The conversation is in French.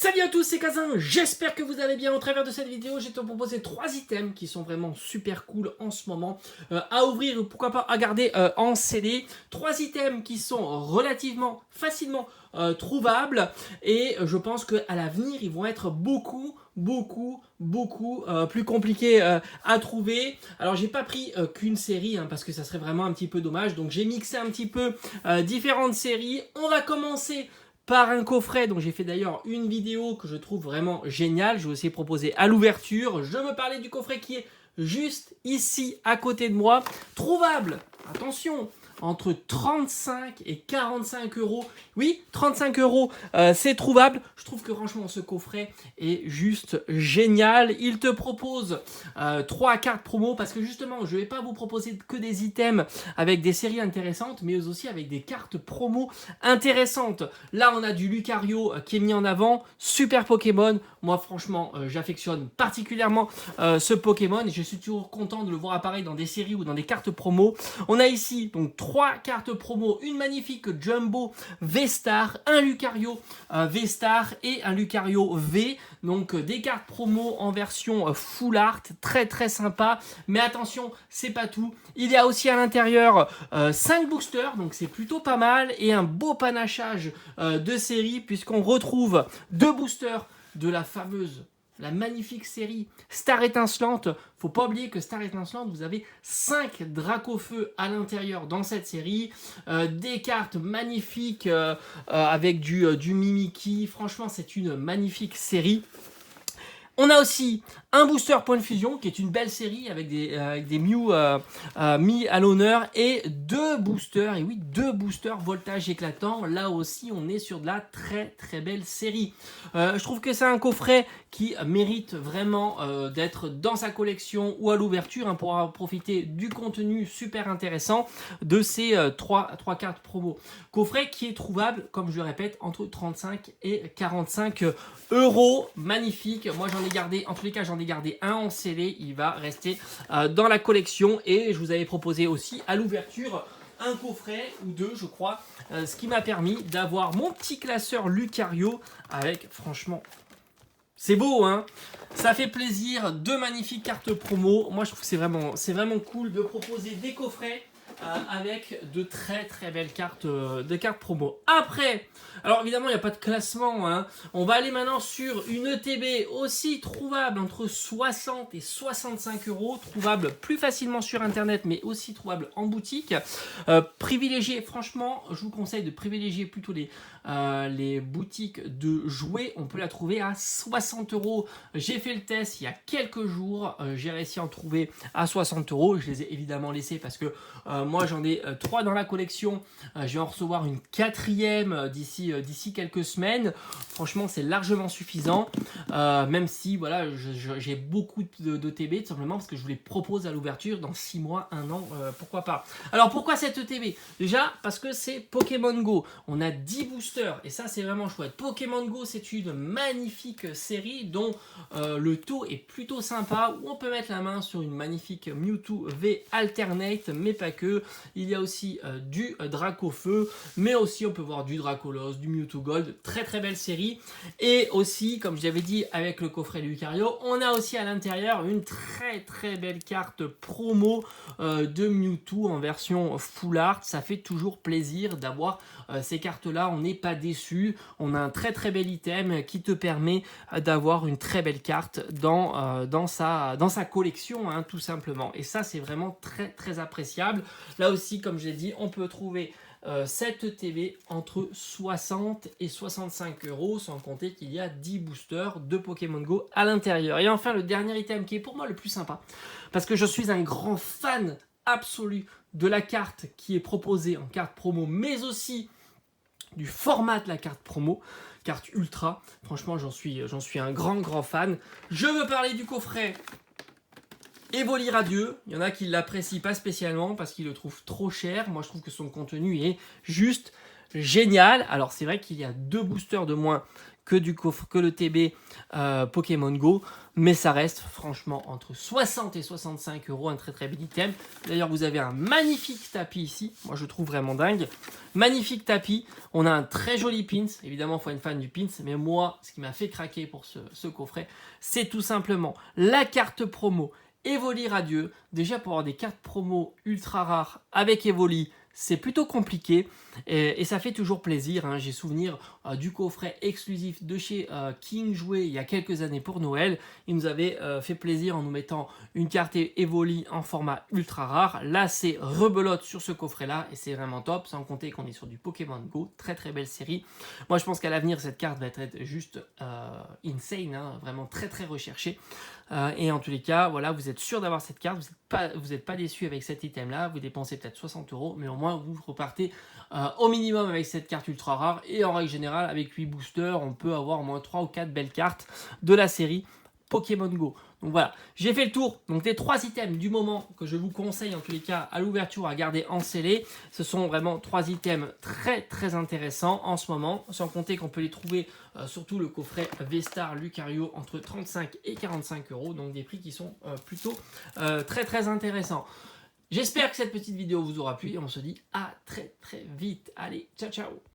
Salut à tous, c'est Kazin, j'espère que vous allez bien. Au travers de cette vidéo, je vais te proposer 3 items qui sont vraiment super cool en ce moment à ouvrir ou pourquoi pas à garder en CD. 3 items qui sont relativement facilement trouvables et je pense qu'à l'avenir, ils vont être beaucoup plus compliqués à trouver. Alors j'ai pas pris qu'une série parce que ça serait vraiment un petit peu dommage, donc j'ai mixé un petit peu différentes séries. On va commencer par un coffret dont j'ai fait d'ailleurs une vidéo que je trouve vraiment géniale. Je vais aussi proposer à l'ouverture. Je veux parler du coffret qui est juste ici à côté de moi. Trouvable, attention, entre 35 et 45 euros. Oui, 35 euros, c'est trouvable. Je trouve que franchement, ce coffret est juste génial. Il te propose 3 cartes promo parce que justement, je ne vais pas vous proposer que des items avec des séries intéressantes, mais aussi avec des cartes promo intéressantes. Là, on a du Lucario qui est mis en avant. Super Pokémon. Moi, franchement, j'affectionne particulièrement ce Pokémon et je suis toujours content de le voir apparaître dans des séries ou dans des cartes promo. On a ici donc 3 cartes promo, une magnifique Jumbo V-Star, un Lucario V-Star et un Lucario V. Donc des cartes promo en version full art, très sympa. Mais attention, c'est pas tout. Il y a aussi à l'intérieur 5 boosters, donc c'est plutôt pas mal. Et un beau panachage de série puisqu'on retrouve 2 boosters de la magnifique série Star Étincelante. Faut pas oublier que Star Étincelante, vous avez 5 Dracofeu à l'intérieur dans cette série. Des cartes magnifiques avec du Mimikyu. Franchement, c'est une magnifique série. On a aussi un booster point de fusion qui est une belle série avec des Mew mis à l'honneur et 2 boosters, et oui 2 boosters voltage éclatant. Là aussi on est sur de la très belle série. Je trouve que c'est un coffret qui mérite vraiment d'être dans sa collection ou à l'ouverture pour profiter du contenu super intéressant de ces 3 cartes promo. Coffret qui est trouvable, comme je le répète, entre 35 et 45 euros. Magnifique. Moi j'en ai gardé, en tous les cas j'en ai gardé un en scellé, il va rester dans la collection et je vous avais proposé aussi à l'ouverture un coffret ou 2 je crois, ce qui m'a permis d'avoir mon petit classeur Lucario avec, franchement, c'est beau hein, ça fait plaisir, 2 magnifiques cartes promo. Moi je trouve que c'est vraiment cool de proposer des coffrets avec de très belles cartes, promo. Après, alors évidemment il n'y a pas de classement, hein. On va aller maintenant sur une ETB aussi trouvable entre 60 et 65 euros, trouvable plus facilement sur internet mais aussi trouvable en boutique. Privilégiez, franchement je vous conseille de privilégier plutôt les boutiques de jouets. On peut la trouver à 60 euros. J'ai fait le test il y a quelques jours, j'ai réussi à en trouver à 60 euros. Je les ai évidemment laissés parce que moi j'en ai 3 dans la collection, je vais en recevoir une 4e d'ici quelques semaines. Franchement c'est largement suffisant, même si voilà, j'ai beaucoup de TB tout simplement parce que je vous les propose à l'ouverture dans 6 mois, 1 an, pourquoi pas. Alors pourquoi cette ETB? Déjà parce que c'est Pokémon Go, on a 10 boosters et ça c'est vraiment chouette. Pokémon Go c'est une magnifique série dont le taux est plutôt sympa, où on peut mettre la main sur une magnifique Mewtwo V Alternate, mais pas que. Il y a aussi du Dracofeu, mais aussi on peut voir du Dracolos, du Mewtwo Gold, très belle série. Et aussi, comme je l'avais dit avec le coffret Lucario, on a aussi à l'intérieur une très belle carte promo de Mewtwo en version full art. Ça fait toujours plaisir d'avoir ces cartes là, on n'est pas déçu. On a un très bel item qui te permet d'avoir une très belle carte dans sa collection, hein, tout simplement. Et ça c'est vraiment très appréciable. Là aussi, comme je l'ai dit, on peut trouver cette TV entre 60 et 65 euros, sans compter qu'il y a 10 boosters de Pokémon Go à l'intérieur. Et enfin, le dernier item qui est pour moi le plus sympa, parce que je suis un grand fan absolu de la carte qui est proposée en carte promo, mais aussi du format de la carte promo, carte ultra. Franchement, j'en suis un grand fan. Je veux parler du coffret Evoli Radieux. Il y en a qui ne l'apprécient pas spécialement parce qu'ils le trouvent trop cher. Moi je trouve que son contenu est juste génial. Alors c'est vrai qu'il y a 2 boosters de moins que le TB Pokémon Go, mais ça reste franchement entre 60 et 65 euros, un très très bel item. D'ailleurs vous avez un magnifique tapis ici, moi je trouve vraiment dingue. Magnifique tapis, on a un très joli pins, évidemment il faut être fan du pins, mais moi ce qui m'a fait craquer pour ce coffret, c'est tout simplement la carte promo Evoli Radieux. Déjà pour avoir des cartes promo ultra rares avec Evoli, c'est plutôt compliqué et ça fait toujours plaisir. Hein. J'ai souvenir du coffret exclusif de chez King joué il y a quelques années pour Noël. Il nous avait fait plaisir en nous mettant une carte Evoli en format ultra rare. Là, c'est rebelote sur ce coffret-là et c'est vraiment top. Sans compter qu'on est sur du Pokémon Go. Très très belle série. Moi, je pense qu'à l'avenir, cette carte va être juste insane. Hein. Vraiment très très recherchée. Et en tous les cas, voilà, vous êtes sûr d'avoir cette carte. Vous n'êtes pas déçu avec cet item-là. Vous dépensez peut-être 60 euros, mais au moins vous repartez au minimum avec cette carte ultra rare. Et en règle générale, avec 8 boosters, on peut avoir au moins 3 ou 4 belles cartes de la série Pokémon Go. Donc voilà, j'ai fait le tour donc des 3 items du moment que je vous conseille en tous les cas à l'ouverture à garder en scellé. Ce sont vraiment 3 items très très intéressants en ce moment, sans compter qu'on peut les trouver surtout le coffret V-Star Lucario entre 35 et 45 euros, donc des prix qui sont plutôt très très intéressants. J'espère que cette petite vidéo vous aura plu et on se dit à très très vite. Allez, ciao ciao.